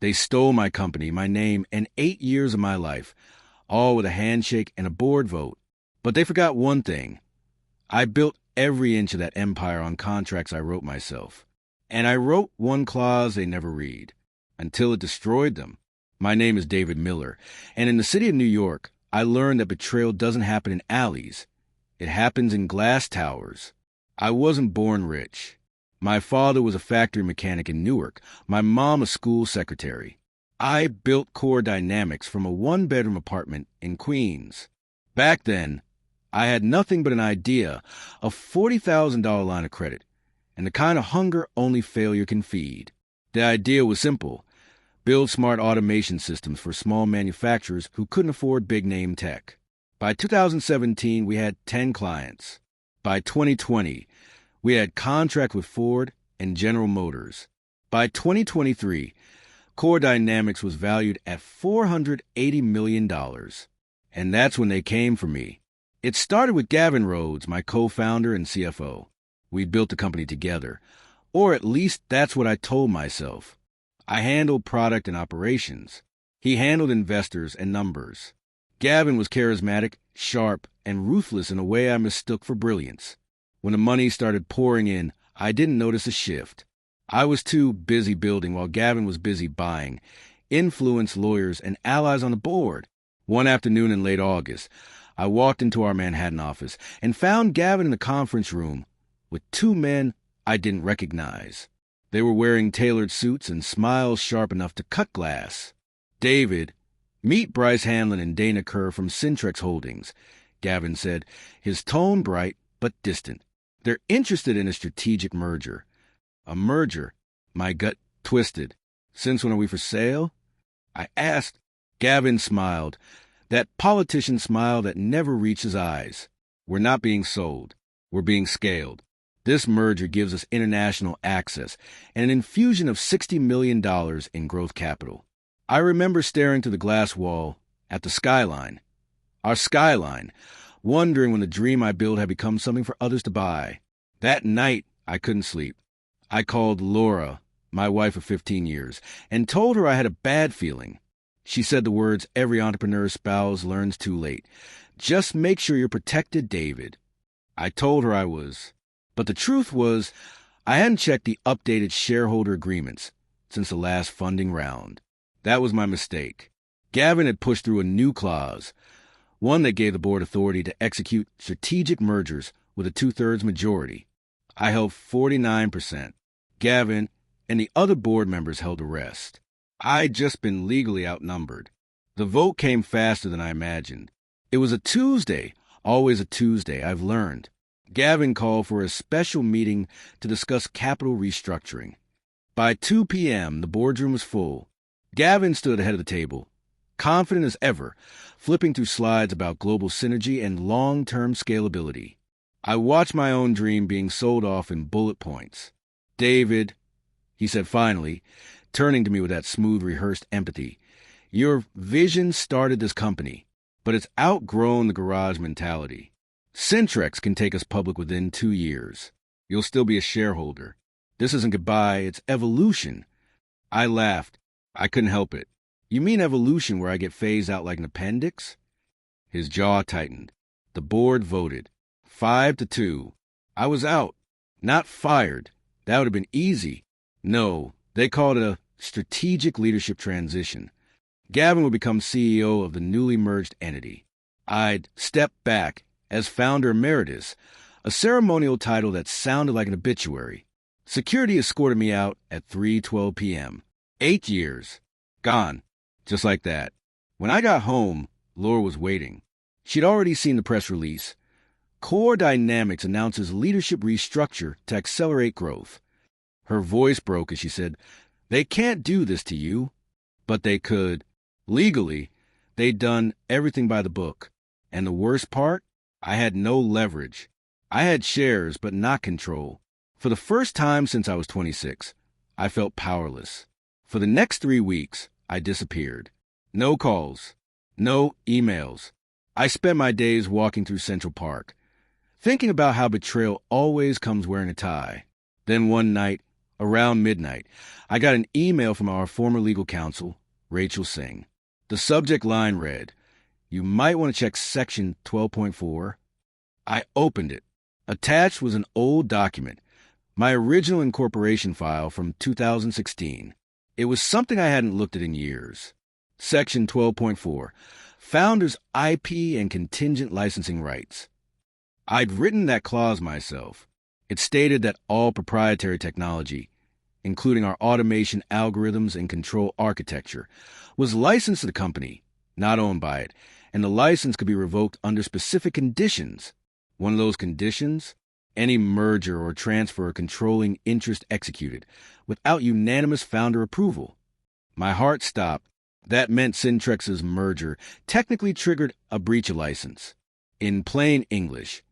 They stole my company, my name, and 8 years of my life, all with a handshake and a board vote. But they forgot one thing. I built every inch of that empire on contracts I wrote myself. And I wrote one clause they never read, until it destroyed them. My name is David Miller, and in the city of New York, I learned that betrayal doesn't happen in alleys. It happens in glass towers. I wasn't born rich. My father was a factory mechanic in Newark, my mom a school secretary. I built Core Dynamics from a one-bedroom apartment in Queens. Back then, I had nothing but an idea, a $40,000 line of credit, and the kind of hunger only failure can feed. The idea was simple: build smart automation systems for small manufacturers who couldn't afford big-name tech. By 2017, we had 10 clients. By 2020, we had contract with Ford and General Motors. By 2023, Core Dynamics was valued at $480 million. And that's when they came for me. It started with Gavin Rhodes, my co-founder and CFO. We built the company together, or at least that's what I told myself. I handled product and operations. He handled investors and numbers. Gavin was charismatic, sharp, and ruthless in a way I mistook for brilliance. When the money started pouring in, I didn't notice a shift. I was too busy building while Gavin was busy buying, influence lawyers and allies on the board. One afternoon in late August, I walked into our Manhattan office and found Gavin in the conference room with two men I didn't recognize. They were wearing tailored suits and smiles sharp enough to cut glass. "David, meet Bryce Hanlon and Dana Kerr from Syntrex Holdings," Gavin said, his tone bright but distant. "They're interested in a strategic merger." A merger? My gut twisted. Since when are we for sale? I asked. Gavin smiled. That politician smile that never reaches eyes. "We're not being sold. We're being scaled. This merger gives us international access and an infusion of $60 million in growth capital." I remember staring to the glass wall, at the skyline. Our skyline, wondering when the dream I built had become something for others to buy. That night, I couldn't sleep. I called Laura, my wife of 15 years, and told her I had a bad feeling. She said the words every entrepreneur's spouse learns too late. "Just make sure you're protected, David." I told her I was. But the truth was, I hadn't checked the updated shareholder agreements since the last funding round. That was my mistake. Gavin had pushed through a new clause, one that gave the board authority to execute strategic mergers with a 2/3 majority. I held 49%. Gavin and the other board members held the rest. I'd just been legally outnumbered. The vote came faster than I imagined. It was a Tuesday, always a Tuesday, I've learned. Gavin called for a special meeting to discuss capital restructuring. By 2 p.m., the boardroom was full. Gavin stood ahead of the table, confident as ever, flipping through slides about global synergy and long-term scalability. I watched my own dream being sold off in bullet points. "David," he said finally, turning to me with that smooth, rehearsed empathy, "your vision started this company, but it's outgrown the garage mentality. Syntrex can take us public within 2 years. You'll still be a shareholder. This isn't goodbye, it's evolution." I laughed. I couldn't help it. "You mean evolution where I get phased out like an appendix?" His jaw tightened. The board voted. 5-2. I was out. Not fired. That would have been easy. No, they called it a strategic leadership transition. Gavin would become CEO of the newly merged entity. I'd step back as founder emeritus, a ceremonial title that sounded like an obituary. Security escorted me out at 3:12 p.m. 8 years. Gone. Just like that. When I got home, Laura was waiting. She'd already seen the press release. Core Dynamics announces leadership restructure to accelerate growth. Her voice broke as she said, "They can't do this to you." But they could. Legally, they'd done everything by the book. And the worst part? I had no leverage. I had shares, but not control. For the first time since I was 26, I felt powerless. For the next 3 weeks, I disappeared. No calls. No emails. I spent my days walking through Central Park, thinking about how betrayal always comes wearing a tie. Then one night, Around midnight, I got an email from our former legal counsel, Rachel Singh. The subject line read, "You might want to check section 12.4. I opened it. Attached was an old document, my original incorporation file from 2016. It was something I hadn't looked at in years. Section 12.4, Founders' IP and Contingent Licensing Rights. I'd written that clause myself. It stated that all proprietary technology, including our automation algorithms and control architecture, was licensed to the company, not owned by it, and the license could be revoked under specific conditions. One of those conditions? Any merger or transfer or controlling interest executed without unanimous founder approval. My heart stopped. That meant Syntrex's merger technically triggered a breach of license. In plain English,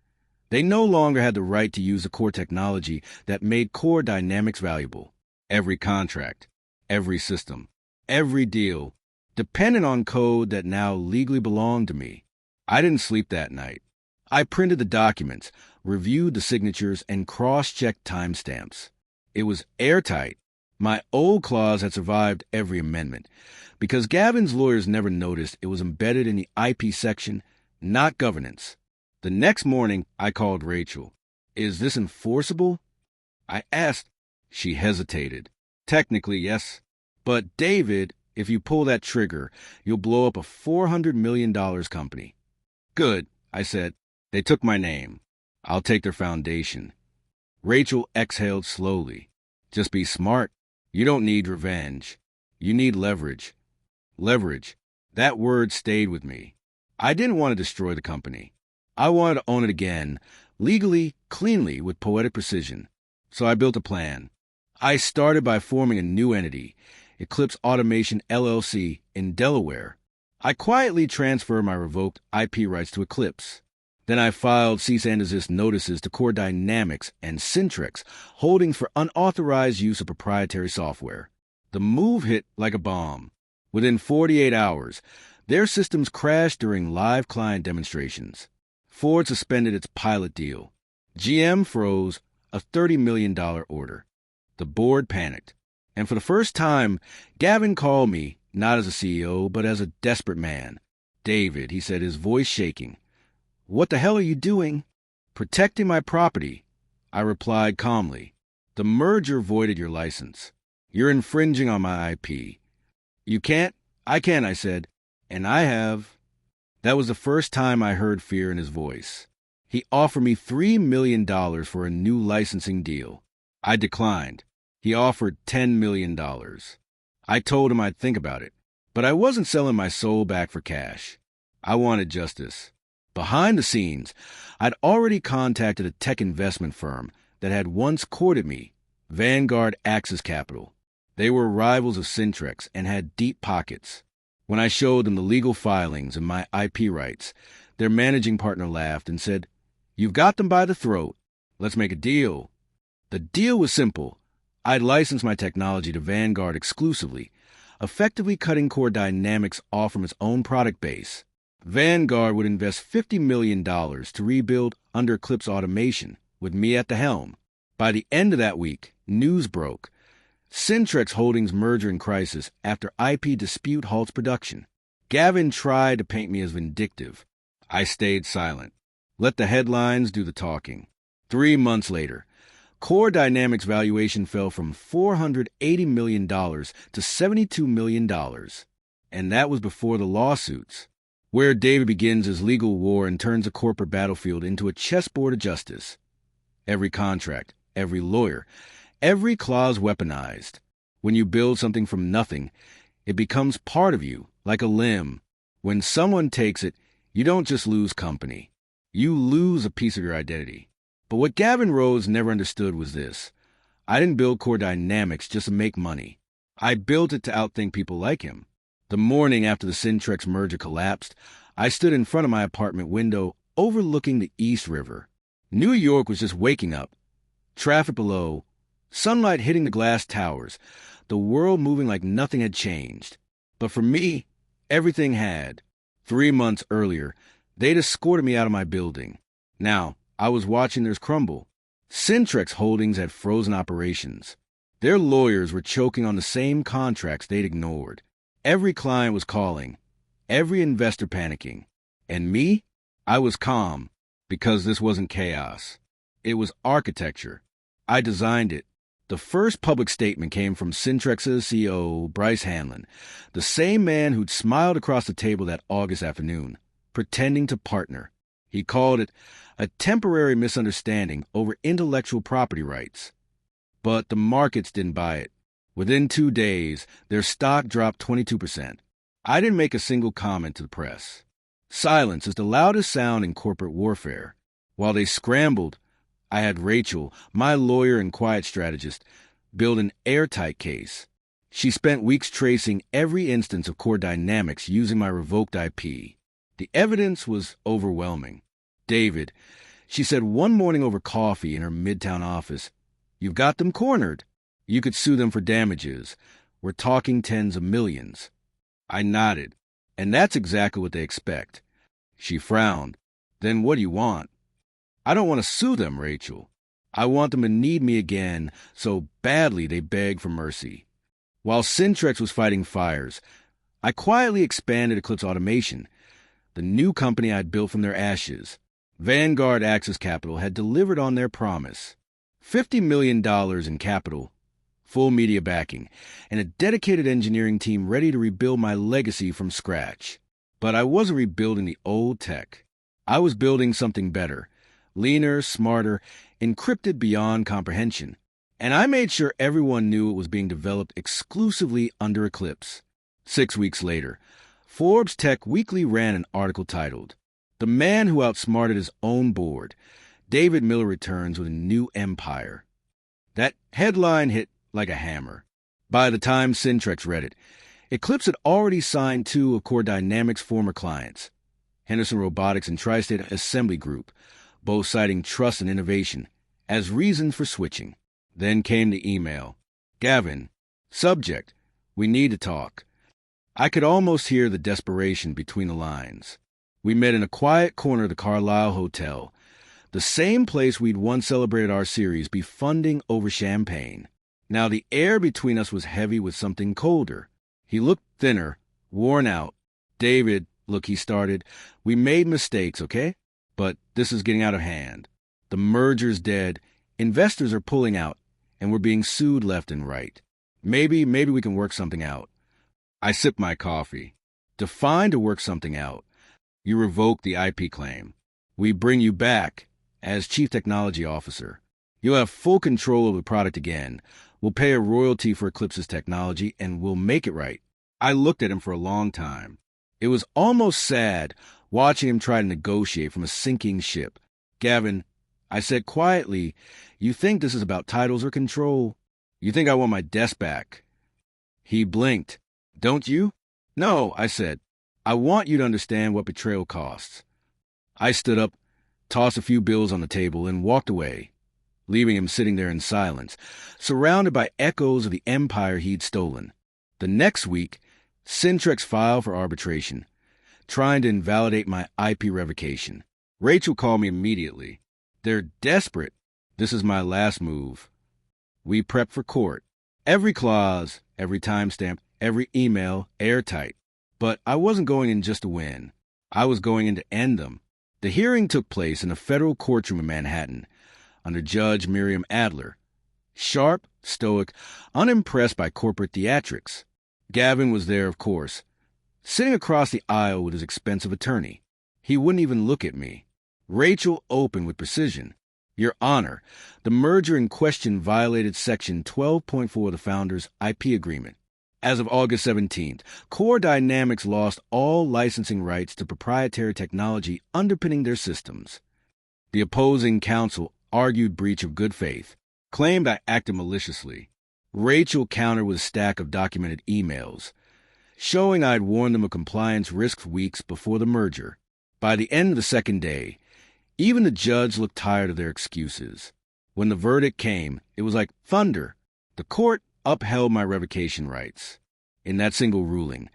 they no longer had the right to use the core technology that made core dynamics valuable. Every contract, every system, every deal depended on code that now legally belonged to me. I didn't sleep that night. I printed the documents, reviewed the signatures, and cross-checked timestamps. It was airtight. My old clause had survived every amendment, because Gavin's lawyers never noticed it was embedded in the IP section, not governance. The next morning, I called Rachel. "Is this enforceable?" I asked. She hesitated. "Technically, yes. But, David, if you pull that trigger, you'll blow up a $400 million company." "Good," I said. "They took my name. I'll take their foundation." Rachel exhaled slowly. "Just be smart. You don't need revenge. You need leverage." Leverage. That word stayed with me. I didn't want to destroy the company. I wanted to own it again, legally, cleanly, with poetic precision. So I built a plan. I started by forming a new entity, Eclipse Automation LLC, in Delaware. I quietly transferred my revoked IP rights to Eclipse. Then I filed cease and desist notices to Core Dynamics and Syntrex Holdings for unauthorized use of proprietary software. The move hit like a bomb. Within 48 hours, their systems crashed during live client demonstrations. Ford suspended its pilot deal. GM froze a $30 million order. The board panicked. And for the first time, Gavin called me, not as a CEO, but as a desperate man. "David," he said, his voice shaking. "What the hell are you doing?" "Protecting my property," I replied calmly. "The merger voided your license. You're infringing on my IP." "You can't." "I can," I said. "And I have." That was the first time I heard fear in his voice. He offered me $3 million for a new licensing deal. I declined. He offered $10 million. I told him I'd think about it. But I wasn't selling my soul back for cash. I wanted justice. Behind the scenes, I'd already contacted a tech investment firm that had once courted me, Vanguard Axis Capital. They were rivals of Syntrex and had deep pockets. When I showed them the legal filings and my IP rights, their managing partner laughed and said, "You've got them by the throat. Let's make a deal." The deal was simple. I'd license my technology to Vanguard exclusively, effectively cutting Core Dynamics off from its own product base. Vanguard would invest $50 million to rebuild under Eclipse Automation, with me at the helm. By the end of that week, news broke. Syntrex Holdings merger in crisis after IP dispute halts production. Gavin tried to paint me as vindictive. I stayed silent. Let the headlines do the talking. 3 months later, Core Dynamics valuation fell from $480 million to $72 million. And that was before the lawsuits, where David begins his legal war and turns a corporate battlefield into a chessboard of justice. Every contract, every lawyer, every clause weaponized. When you build something from nothing, it becomes part of you, like a limb. When someone takes it, you don't just lose company. You lose a piece of your identity. But what Gavin Rhodes never understood was this. I didn't build Core Dynamics just to make money. I built it to outthink people like him. The morning after the Syntrex merger collapsed, I stood in front of my apartment window overlooking the East River. New York was just waking up. Traffic below, sunlight hitting the glass towers, the world moving like nothing had changed. But for me, everything had. 3 months earlier, they'd escorted me out of my building. Now, I was watching theirs crumble. Syntrex Holdings had frozen operations. Their lawyers were choking on the same contracts they'd ignored. Every client was calling, every investor panicking. And me? I was calm, because this wasn't chaos. It was architecture. I designed it. The first public statement came from Syntrex's CEO, Bryce Hanlon, the same man who'd smiled across the table that August afternoon, pretending to partner. He called it a temporary misunderstanding over intellectual property rights. But the markets didn't buy it. Within 2 days, their stock dropped 22%. I didn't make a single comment to the press. Silence is the loudest sound in corporate warfare. While they scrambled, I had Rachel, my lawyer and quiet strategist, build an airtight case. She spent weeks tracing every instance of core dynamics using my revoked IP. The evidence was overwhelming. David, she said one morning over coffee in her Midtown office, "You've got them cornered. You could sue them for damages. We're talking tens of millions." I nodded. And that's exactly what they expect. She frowned. "Then what do you want?" "I don't want to sue them, Rachel. I want them to need me again so badly they beg for mercy." While Syntrex was fighting fires, I quietly expanded Eclipse Automation, the new company I'd built from their ashes. Vanguard Access Capital had delivered on their promise. $50 million in capital, full media backing, and a dedicated engineering team ready to rebuild my legacy from scratch. But I wasn't rebuilding the old tech. I was building something better, leaner, smarter, encrypted beyond comprehension. And I made sure everyone knew it was being developed exclusively under Eclipse. 6 weeks later, Forbes Tech Weekly ran an article titled, "The Man Who Outsmarted His Own Board, David Miller Returns with a New Empire." That headline hit like a hammer. By the time Syntrex read it, Eclipse had already signed 2 of Core Dynamics' former clients, Henderson Robotics and Tri-State Assembly Group, both citing trust and innovation as reasons for switching. Then came the email. "Gavin, subject, we need to talk." I could almost hear the desperation between the lines. We met in a quiet corner of the Carlisle Hotel, the same place we'd once celebrated our series Befunding over champagne. Now the air between us was heavy with something colder. He looked thinner, worn out. "David, look," he started, "we made mistakes, okay? But this is getting out of hand. The merger's dead, investors are pulling out, and we're being sued left and right. Maybe we can work something out." I sipped my coffee. Define to work something out. You revoke the IP claim. We bring you back as Chief Technology Officer. You'll have full control of the product again. We'll pay a royalty for Eclipse's technology, and we'll make it right. I looked at him for a long time. It was almost sad watching him try to negotiate from a sinking ship. "Gavin," I said quietly, "you think this is about titles or control? You think I want my desk back?" He blinked. "Don't you?" "No," I said. "I want you to understand what betrayal costs." I stood up, tossed a few bills on the table, and walked away, leaving him sitting there in silence, surrounded by echoes of the empire he'd stolen. The next week, Syntrex filed for arbitration, trying to invalidate my IP revocation. Rachel called me immediately. "They're desperate. This is my last move." We prepped for court. Every clause, every timestamp, every email, airtight. But I wasn't going in just to win. I was going in to end them. The hearing took place in a federal courtroom in Manhattan, under Judge Miriam Adler. Sharp, stoic, unimpressed by corporate theatrics. Gavin was there, of course, sitting across the aisle with his expensive attorney. He wouldn't even look at me. Rachel opened with precision. "Your Honor, the merger in question violated Section 12.4 of the Founders' IP Agreement. As of August 17th, Core Dynamics lost all licensing rights to proprietary technology underpinning their systems." The opposing counsel argued breach of good faith, claimed I acted maliciously. Rachel countered with a stack of documented emails, showing I'd warned them of compliance risks weeks before the merger. By the end of the second day, even the judge looked tired of their excuses. When the verdict came, it was like thunder. The court upheld my revocation rights. In that single ruling,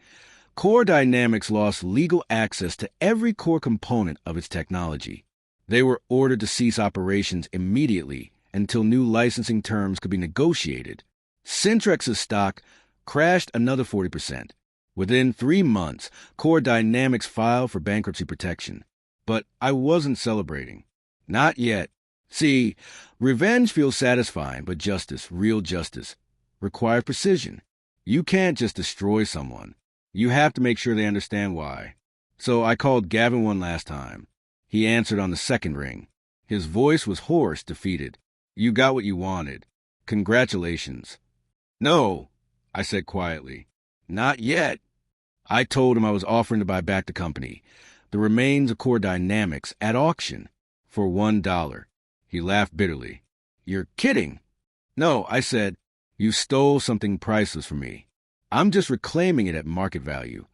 Core Dynamics lost legal access to every core component of its technology. They were ordered to cease operations immediately until new licensing terms could be negotiated. Centrex's stock crashed another 40%. Within 3 months, Core Dynamics filed for bankruptcy protection. But I wasn't celebrating. Not yet. See, revenge feels satisfying, but justice, real justice, requires precision. You can't just destroy someone. You have to make sure they understand why. So I called Gavin one last time. He answered on the second ring. His voice was hoarse, defeated. You got what you wanted. Congratulations. No, I said quietly. Not yet. I told him I was offering to buy back the company, the remains of Core Dynamics, at auction, for $1. He laughed bitterly. You're kidding. No, I said, you stole something priceless from me. I'm just reclaiming it at market value.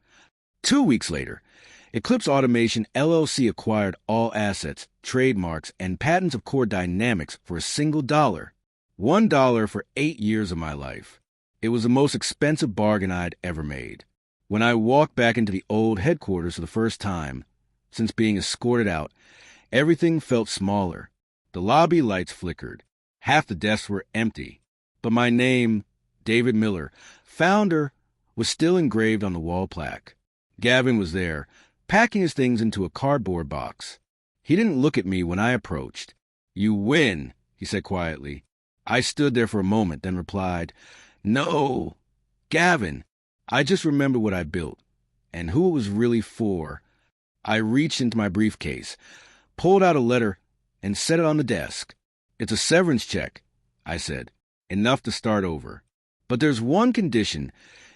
2 weeks later, Eclipse Automation LLC acquired all assets, trademarks, and patents of Core Dynamics for a single dollar. $1 for 8 years of my life. It was the most expensive bargain I'd ever made. When I walked back into the old headquarters for the first time, since being escorted out, everything felt smaller. The lobby lights flickered. Half the desks were empty. But my name, David Miller, founder, was still engraved on the wall plaque. Gavin was there, packing his things into a cardboard box. He didn't look at me when I approached. You win, he said quietly. I stood there for a moment, then replied, No, Gavin, I just remembered what I built and who it was really for. I reached into my briefcase, pulled out a letter, and set it on the desk. It's a severance check, I said, enough to start over. But there's one condition.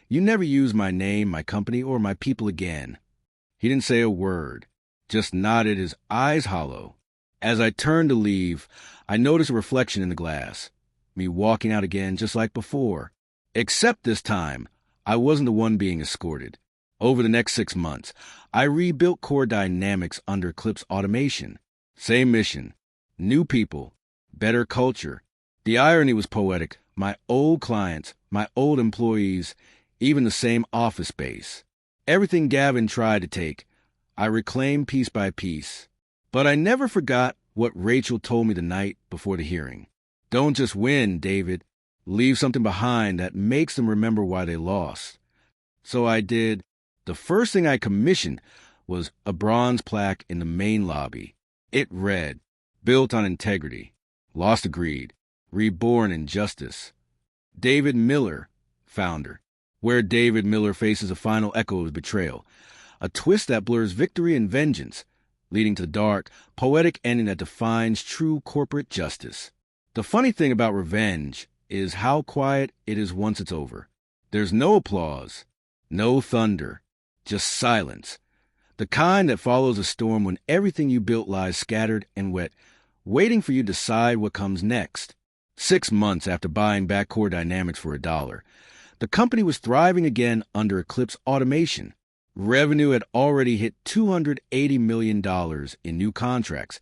You never use my name, my company, or my people again. He didn't say a word, just nodded, his eyes hollow. As I turned to leave, I noticed a reflection in the glass. Me walking out again just like before. Except this time, I wasn't the one being escorted. Over the next 6 months, I rebuilt Core Dynamics under Eclipse Automation. Same mission, new people, better culture. The irony was poetic. My old clients, my old employees, even the same office space. Everything Gavin tried to take, I reclaimed piece by piece. But I never forgot what Rachel told me the night before the hearing. Don't just win, David. Leave something behind that makes them remember why they lost. So I did. The first thing I commissioned was a bronze plaque in the main lobby. It read, Built on integrity, lost to greed, reborn in justice. David Miller, founder, where David Miller faces a final echo of betrayal, a twist that blurs victory and vengeance, leading to the dark, poetic ending that defines true corporate justice. The funny thing about revenge is how quiet it is once it's over. There's no applause, no thunder, just silence. The kind that follows a storm when everything you built lies scattered and wet, waiting for you to decide what comes next. 6 months after buying back Core Dynamics for $1, the company was thriving again under Eclipse Automation. Revenue had already hit $280 million in new contracts,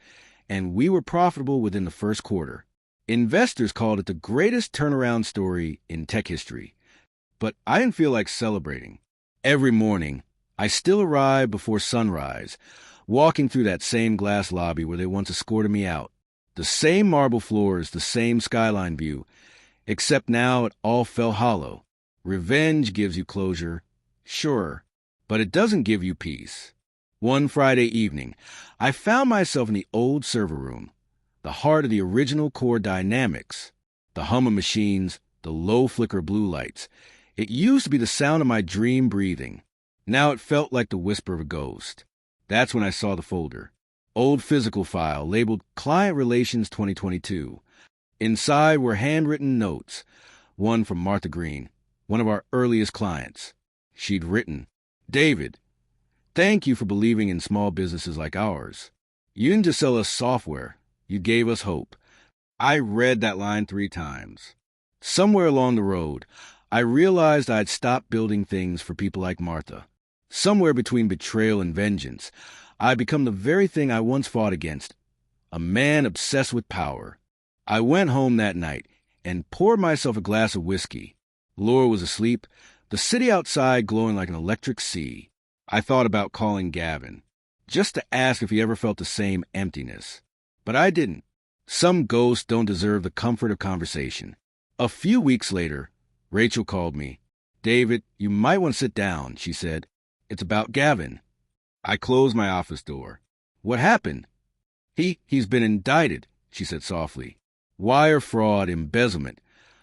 and we were profitable within the first quarter. Investors called it the greatest turnaround story in tech history. But I didn't feel like celebrating. Every morning, I still arrived before sunrise, walking through that same glass lobby where they once escorted me out. The same marble floors, the same skyline view, except now it all fell hollow. Revenge gives you closure, sure, but it doesn't give you peace. One Friday evening, I found myself in the old server room, the heart of the original Core Dynamics. The hum of machines, the low flicker of blue lights. It used to be the sound of my dream breathing. Now it felt like the whisper of a ghost. That's when I saw the folder. Old physical file labeled Client Relations 2022. Inside were handwritten notes, one from Martha Green, one of our earliest clients. She'd written, David, thank you for believing in small businesses like ours. You didn't just sell us software, you gave us hope. I read that line 3 times. Somewhere along the road, I realized I'd stopped building things for people like Martha. Somewhere between betrayal and vengeance, I'd become the very thing I once fought against, a man obsessed with power. I went home that night and poured myself a glass of whiskey. Laura was asleep, the city outside glowing like an electric sea. I thought about calling Gavin, just to ask if he ever felt the same emptiness. But I didn't. Some ghosts don't deserve the comfort of conversation. A few weeks later, Rachel called me. "David, you might want to sit down," she said. "It's about Gavin." I closed my office door. "What happened?" He's been indicted," she said softly. "Wire fraud, embezzlement,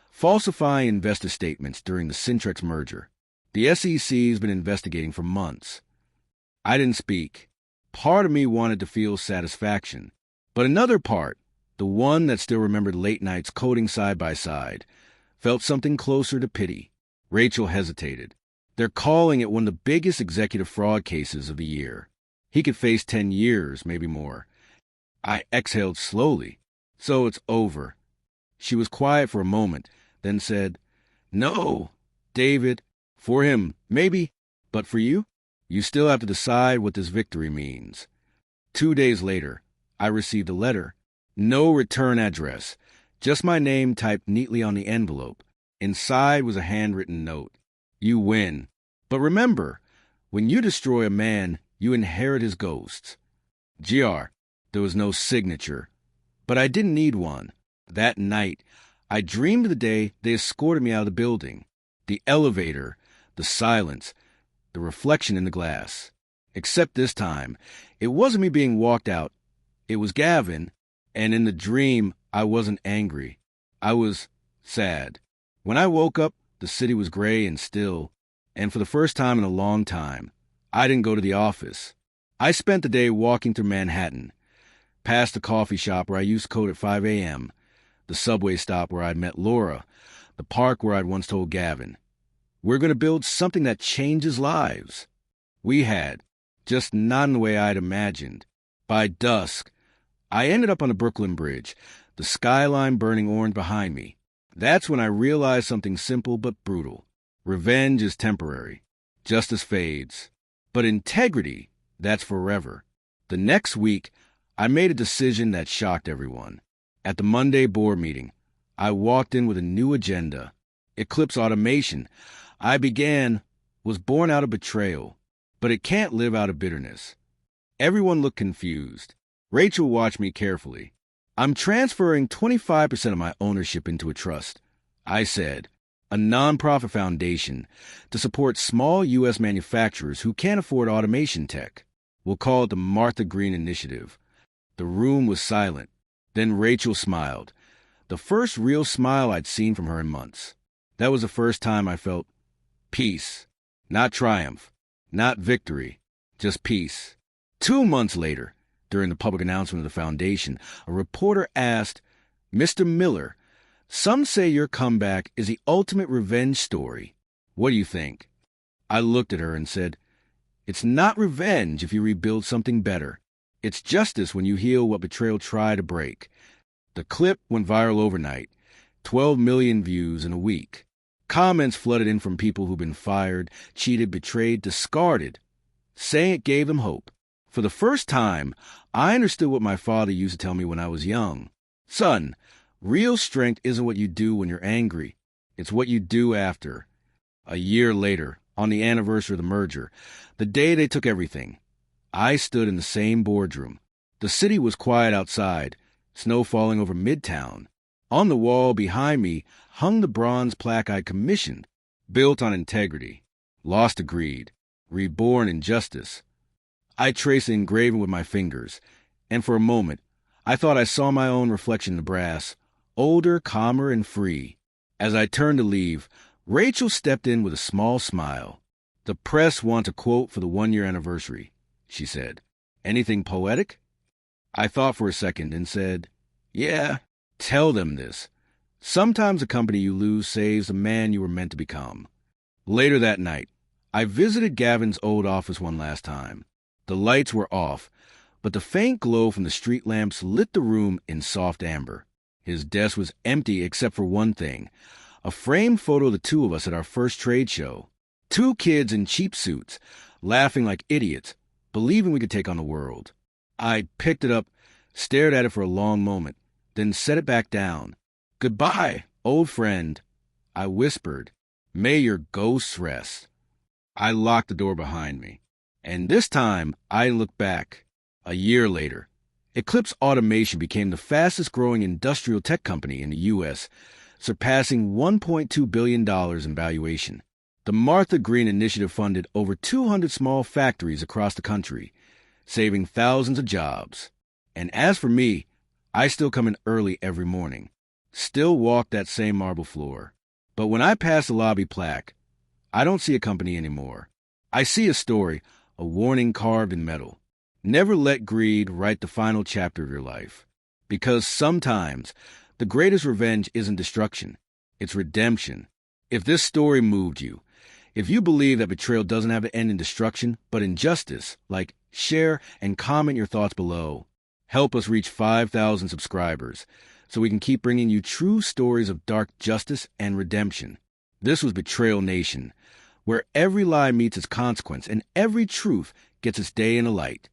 falsifying investor statements during the Syntrex merger. The SEC's been investigating for months." I didn't speak. Part of me wanted to feel satisfaction, but another part, the one that still remembered late nights coding side by side, felt something closer to pity. Rachel hesitated. "They're calling it one of the biggest executive fraud cases of the year. He could face 10 years, maybe more." I exhaled slowly. "So it's over." She was quiet for a moment, then said, "No, David, for him, maybe, but for you, you still have to decide what this victory means." 2 days later, I received a letter. No return address, just my name typed neatly on the envelope. Inside was a handwritten note. "You win. But remember, when you destroy a man, you inherit his ghosts." GR. There was no signature, but I didn't need one. That night, I dreamed of the day they escorted me out of the building. The elevator, the silence, the reflection in the glass. Except this time, it wasn't me being walked out. It was Gavin, and in the dream, I wasn't angry. I was sad. When I woke up, the city was gray and still, and for the first time in a long time, I didn't go to the office. I spent the day walking through Manhattan, past the coffee shop where I used to code at 5 a.m., the subway stop where I'd met Laura, the park where I'd once told Gavin, "We're going to build something that changes lives." We had, just not in the way I'd imagined. By dusk, I ended up on the Brooklyn Bridge, the skyline burning orange behind me. That's when I realized something simple but brutal. Revenge is temporary. Justice fades. But integrity, that's forever. The next week, I made a decision that shocked everyone. At the Monday board meeting, I walked in with a new agenda. Eclipse automation. Was born out of betrayal, but it can't live out of bitterness. Everyone looked confused. Rachel watched me carefully. "I'm transferring 25% of my ownership into a trust," I said, "a nonprofit foundation to support small U.S. manufacturers who can't afford automation tech. We'll call it the Martha Green Initiative." The room was silent. Then Rachel smiled. The first real smile I'd seen from her in months. That was the first time I felt peace. Not triumph. Not victory. Just peace. 2 months later, during the public announcement of the foundation, a reporter asked, "Mr. Miller, some say your comeback is the ultimate revenge story. What do you think?" I looked at her and said, "It's not revenge if you rebuild something better. It's justice when you heal what betrayal tried to break." The clip went viral overnight, 12 million views in a week. Comments flooded in from people who'd been fired, cheated, betrayed, discarded, saying it gave them hope. For the first time, I understood what my father used to tell me when I was young. "Son, real strength isn't what you do when you're angry. It's what you do after." A year later, on the anniversary of the merger, the day they took everything, I stood in the same boardroom. The city was quiet outside, snow falling over Midtown. On the wall behind me hung the bronze plaque I commissioned, built on integrity, lost to greed, reborn in justice. I traced the engraving with my fingers, and for a moment, I thought I saw my own reflection in the brass, older, calmer, and free. As I turned to leave, Rachel stepped in with a small smile. "The press want a quote for the 1-year anniversary," she said. "Anything poetic?" I thought for a second and said, "Yeah, tell them this. Sometimes the company you lose saves the man you were meant to become." Later that night, I visited Gavin's old office one last time. The lights were off, but the faint glow from the street lamps lit the room in soft amber. His desk was empty except for one thing, a framed photo of the two of us at our first trade show. 2 kids in cheap suits, laughing like idiots, believing we could take on the world. I picked it up, stared at it for a long moment, then set it back down. "Goodbye, old friend," I whispered. "May your ghosts rest." I locked the door behind me. And this time, I looked back. A year later, Eclipse Automation became the fastest-growing industrial tech company in the U.S., surpassing $1.2 billion in valuation. The Martha Green Initiative funded over 200 small factories across the country, saving thousands of jobs. And as for me, I still come in early every morning, still walk that same marble floor. But when I pass the lobby plaque, I don't see a company anymore. I see a story, a warning carved in metal. Never let greed write the final chapter of your life. Because sometimes the greatest revenge isn't destruction, it's redemption. If this story moved you, if you believe that betrayal doesn't have to end in destruction, but in justice, share and comment your thoughts below. Help us reach 5,000 subscribers so we can keep bringing you true stories of dark justice and redemption. This was Betrayal Nation, where every lie meets its consequence and every truth gets its day in the light.